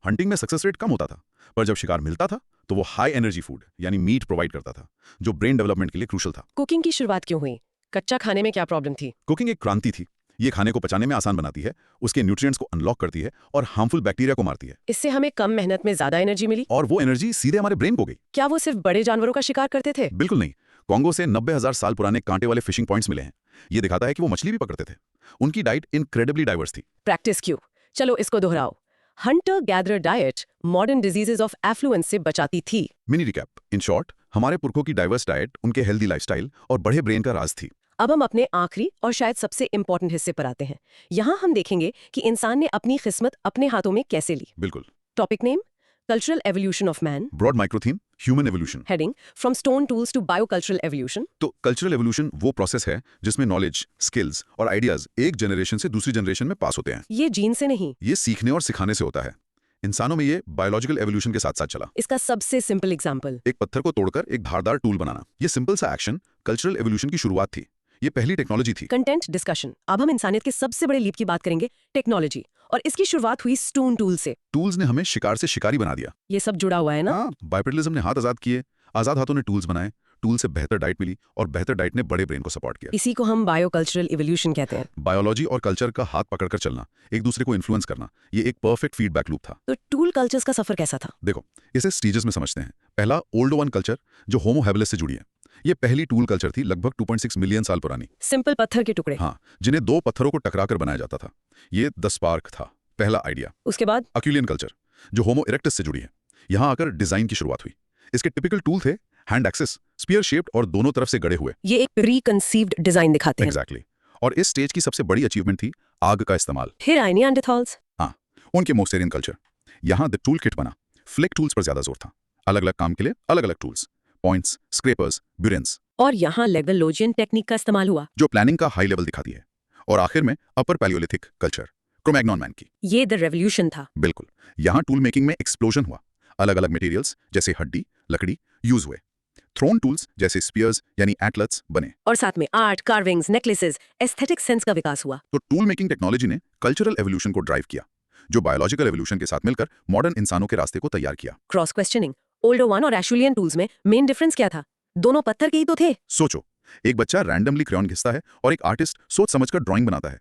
हंटिंग में सक्सेस रेट कम होता था, पर जब शिकार मिलता था तो वो हाई एनर्जी फूड यानी मीट प्रोवाइड करता था, जो ब्रेन डेवलपमेंट के लिए क्रूशल था। कुकिंग की शुरुआत क्यों हुई? कच्चा खाने में क्या प्रॉब्लम थी? कुकिंग एक क्रांति थी। ये खाने को पचाने में आसान बनाती है, उसके न्यूट्रिएंट्स को अनलॉक करती है और हार्मफुल बैक्टीरिया को मारती है। इससे हमें कम मेहनत में ज्यादा एनर्जी मिली। और वो एनर्जी सीधे हमारे ब्रेन को गई। क्या वो सिर्फ बड़े जानवरों का शिकार करते थे? बिल्कुल नहीं। कॉन्गो से 90,000 साल पुराने कांटे वाले फिशिंग पॉइंट्स मिले हैं। ये दिखाता है कि वो मछली भी पकड़ते थे। उनकी डाइट इनक्रेडिबली डाइवर्स थी। प्रैक्टिस क्यों? चलो इसको दोहराओ। Hunter gatherer diet modern diseases of affluence से बचाती थी। Mini recap. इन शॉर्ट, हमारे पुरखों की डाइवर्स डाइट, उनके हेल्दी लाइफस्टाइल और बड़े ब्रेन का राज थी। अब हम अपने आखिरी और शायद सबसे इंपॉर्टेंट हिस्से पर आते हैं। यहाँ हम देखेंगे कि इंसान ने अपनी किस्मत अपने हाथों में कैसे ली। बिल्कुल। Topic name cultural evolution of man. Broad micro theme human evolution. Heading from stone tools to biocultural evolution. तो कल्चरल एवोल्यूशन वो प्रोसेस है जिसमें नॉलेज, स्किल्स और आइडियाज एक जनरेशन से दूसरी जनरेशन में पास होते हैं। ये जीन से नहीं, ये सीखने और सिखाने से होता है। इंसानों में ये बायोलॉजिकल एवोल्यूशन के साथ साथ चला। इसका सबसे सिंपल एग्जांपल, एक पत्थर को तोड़कर एक धारदार टूल बनाना। ये सिंपल सा एक्शन कल्चरल एवोल्यूशन की शुरुआत थी। ये पहली टेक्नोलॉजी थी। Content discussion. अब हम इंसानियत के सबसे बड़े लीप की बात करेंगे, टेक्नोलॉजी। और इसकी शुरुआत हुई स्टोन टूल से। टूल्स ने हमें शिकार से शिकारी बना दिया। ये सब जुड़ा हुआ है ना? हाँ, बाइपेडलिज्म ने हाथ आजाद किए, आजाद हाथों ने टूल्स बनाए, टूल से बेहतर डाइट मिली और बेहतर डाइट ने बड़े ब्रेन को सपोर्ट किया। इसी को हम बायोकल्चरल इवोल्यूशन कहते हैं। बायोलॉजी और कल्चर का हाथ पकड़कर चलना, एक दूसरे को इन्फ्लुएंस करना, ये एक परफेक्ट फीडबैक लूप था। तो टूल कल्चर्स का सफर कैसा था? देखो, इसे स्टेजेस में समझते हैं। पहला ओल्ड वन कल्चर, जो होमो हैबिलिस से जुड़ी है। ये पहली टूल कल्चर थी, लगभग 2.6 मिलियन साल पुरानी। सिंपल पत्थर के टुकड़े। हाँ, जिन्हें दो पत्थरों को टकराकर बनाया जाता था। ये द स्पार्क था, पहला आइडिया। उसके बाद अक्यूलियन कल्चर, जो होमो इरेक्टस से जुड़ी है। यहाँ आकर डिजाइन की शुरुआत हुई। इसके टिपिकल टूल थे हैंड एक्सिस, स्पीयर शेप्ड और दोनों तरफ से गड़े हुए। ये एक प्री कंसीव्ड डिजाइन दिखाते हैं। एग्जैक्टली। और इस स्टेज की सबसे बड़ी अचीवमेंट थी आग का इस्तेमाल। फिर आए निएंडरथॉल्स। हाँ, उनके मोस्टेरियन कल्चर। यहाँ द टूल किट बना। फ्लिक टूल्स पर ज्यादा जोर था। अलग अलग काम के लिए अलग अलग टूल्स, पॉइंट्स, स्क्रेपर्स, ब्यूरेंस। और यहाँ लेग्वेलोजियन टेक्निक का इस्तेमाल हुआ, जो प्लानिंग का हाई लेवल दिखाती है। और आखिर में अपर पैलियोलिथिक कल्चर, क्रो-मैग्नॉन मैन की। ये द रेवोल्यूशन था। बिल्कुल। यहाँ टूल मेकिंग में एक्सप्लोजन हुआ। अलग अलग मटेरियल्स जैसे हड्डी, लकड़ी यूज हुए। थ्रोन टूल्स जैसे स्पीयर्स यानी एटलट्स बने। और साथ में art, carvings, necklaces, aesthetic sense का विकास हुआ। तो टूल मेकिंग टेक्नोलॉजी ने कल्चरल एवोल्यूशन को ड्राइव किया, जो बायोलॉजिकल एवोल्यूशन के साथ मिलकर मॉडर्न इंसानों के रास्ते को तैयार किया। Cross questioning. ओल्डर वन और एशुलियन टूल्स में मेन डिफरेंस क्या था? दोनों पत्थर के ही तो थे। सोचो, एक बच्चा रैंडमली क्रेयॉन घिसता है और एक आर्टिस्ट सोच समझकर ड्राइंग बनाता है।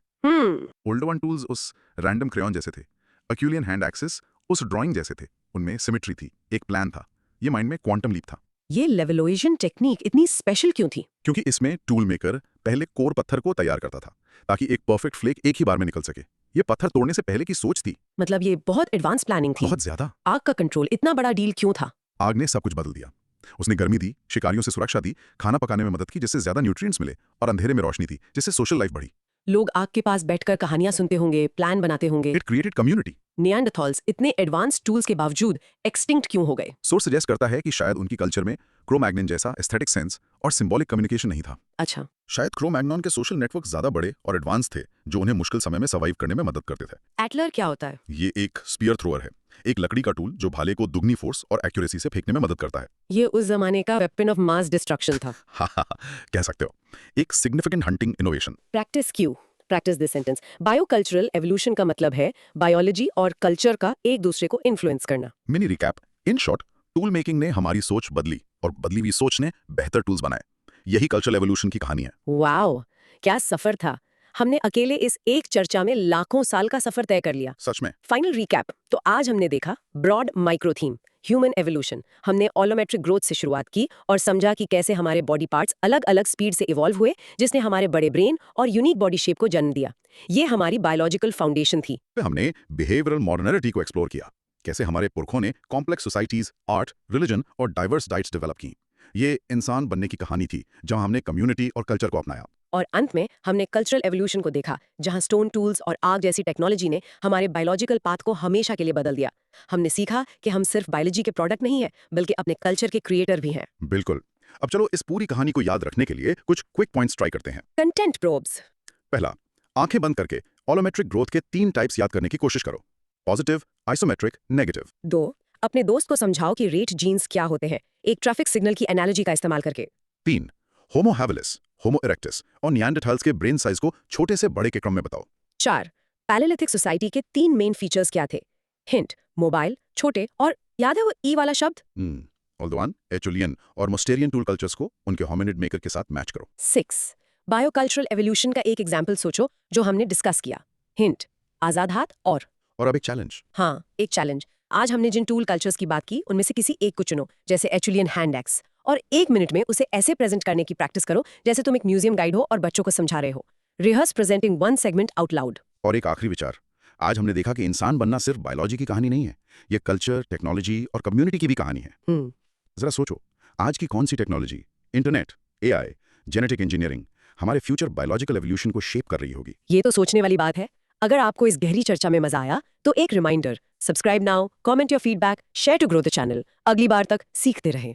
ओल्डर वन टूल्स उस रैंडम क्रेयॉन जैसे थे। अक्यूलियन हैंड एक्सिस उस ड्राइंग जैसे थे। उनमें सिमेट्री थी, एक प्लान था। ये माइंड में क्वांटम लीप था। ये लेवलोजियन टेक्निक इतनी स्पेशल क्यों थी? क्योंकि इसमें टूल मेकर पहले कोर पत्थर को तैयार करता था, ताकि एक परफेक्ट फ्लेक एक ही बार में निकल सके। ये पत्थर तोड़ने से पहले की सोच थी। मतलब ये बहुत एडवांस प्लानिंग थी। बहुत ज्यादा। आग का कंट्रोल इतना बड़ा डील क्यों था? आग ने सब कुछ बदल दिया। उसने गर्मी दी, शिकारियों से सुरक्षा दी, खाना पकाने में मदद की जिससे ज्यादा न्यूट्रिएंट्स मिले, और अंधेरे में रोशनी थी जिससे सोशल लाइफ बढ़ी। लोग आग के पास बैठकर कहानियां सुनते होंगे, प्लान बनाते होंगे। It created community. निएंडरथॉल्स इतने एडवांस टूल्स के बावजूद एक्सटिंक्ट क्यों हो गए? सोर्स सजेस्ट करता है कि शायद उनकी कल्चर में क्रो-मैग्नन जैसा एस्थेटिक सेंस और सिंबॉलिक कम्युनिकेशन नहीं था। अच्छा। शायद क्रो-मैग्नन के सोशल नेटवर्क ज्यादा बड़े और एडवांस थे, जो उन्हें मुश्किल समय में सर्वाइव करने में मदद करते थे। एटलर क्या होता है? ये एक स्पीयर थ्रोअर है, एक लकड़ी का टूल जो भाले को दुगनी फोर्स और एक्यूरेसी से फेंकने में मदद करता है। ये उस जमाने का वेपन ऑफ मास डिस्ट्रक्शन था। कह सकते हो। एक सिग्निफिकेंट हंटिंग इनोवेशन। प्रैक्टिस क्यों? Practice this sentence. Biocultural evolution का मतलब है बायोलॉजी और कल्चर का एक दूसरे को इन्फ्लुएंस करना। Mini recap. In short, tool making ने हमारी सोच बदली और बदली हुई सोच ने बेहतर टूल्स बनाए। यही कल्चरल एवोल्यूशन की कहानी है। वाओ, क्या सफर था! हमने अकेले इस एक चर्चा में लाखों साल का सफर तय कर लिया। सच में। Final recap. तो आज हमने देखा broad micro theme, human evolution. हमने ऑलोमेट्रिक ग्रोथ से शुरुआत की और समझा कि कैसे हमारे बॉडी पार्ट्स अलग अलग स्पीड से इवॉल्व हुए, जिसने हमारे बड़े ब्रेन और यूनिक बॉडी शेप को जन्म दिया। ये हमारी बायोलॉजिकल फाउंडेशन थी। हमने बिहेवियरल मॉडर्निटी को एक्सप्लोर किया, कैसे हमारे पुरखों ने कॉम्प्लेक्स सोसाइटीज, आर्ट, रिलीजन और डाइवर्स डाइट्स डेवलप की। ये इंसान बनने की कहानी थी, जहां हमने कम्युनिटी और कल्चर को अपनाया। और अंत में हमने कल्चरल एवोल्यूशन को देखा, जहां स्टोन टूल्स और आग जैसी टेक्नोलॉजी ने हमारे बायोलॉजिकल पाथ को हमेशा के लिए बदल दिया। हमने सीखा कि हम सिर्फ बायोलॉजी के प्रोडक्ट नहीं हैं, बल्कि अपने कल्चर के क्रिएटर भी हैं। बिल्कुल। अब चलो इस पूरी कहानी को याद रखने के लिए कुछ क्विक पॉइंट्स ट्राई करते हैं। Content probes. पहला, आंखें बंद करके ऑलोमेट्रिक ग्रोथ के 3 टाइप्स याद करने की कोशिश करो। Positive, isometric, negative. 2, अपने दोस्त को समझाओ कि रेट जीन्स क्या होते हैं, एक ट्रैफिक सिग्नल की एनालॉजी का इस्तेमाल करके। 3, होमो हैबिलिस, होमो इरेक्टस और निएंडरथाल्स के ब्रेन साइज को छोटे से बड़े के क्रम में बताओ। 4, पैलेलिथिक सोसाइटी के 3 मेन फीचर्स क्या थे? हिंट, मोबाइल, छोटे और याद है वो ई वाला शब्द? ऑल्डोवान, एचुलियन और मोस्टेरियन टूल कल्चर्स को उनके होमिनिड मेकर के साथ मैच करो। 6, बायोकल्चरल एवोल्यूशन का एक एग्जाम्पल सोचो जो हमने डिस्कस किया। हिंट, आजाद हाथ और अब एक चैलेंज। हाँ, एक चैलेंज। आज हमने जिन टूल कल्चर्स की बात की, उनमें से किसी एक को चुनो, जैसे एचुलियन हैंड एक्स, और 1 मिनट में उसे ऐसे प्रेजेंट करने की प्रैक्टिस करो जैसे तुम एक म्यूजियम गाइड हो और बच्चों को समझा रहे हो। Rehearse presenting 1 segment out loud. और एक आखिरी विचार। आज हमने देखा कि इंसान बनना सिर्फ बायोलॉजी की कहानी नहीं है, ये कल्चर, टेक्नोलॉजी और कम्युनिटी की भी कहानी है। जरा सोचो, आज की कौन सी technology, internet, AI, genetic engineering हमारे फ्यूचर बायोलॉजिकल एवोल्यूशन को शेप कर रही होगी। ये तो सोचने वाली बात है। अगर आपको इस गहरी चर्चा में मजा आया तो एक reminder, subscribe now, comment your feedback, share to grow the channel. अगली बार तक सीखते रहें।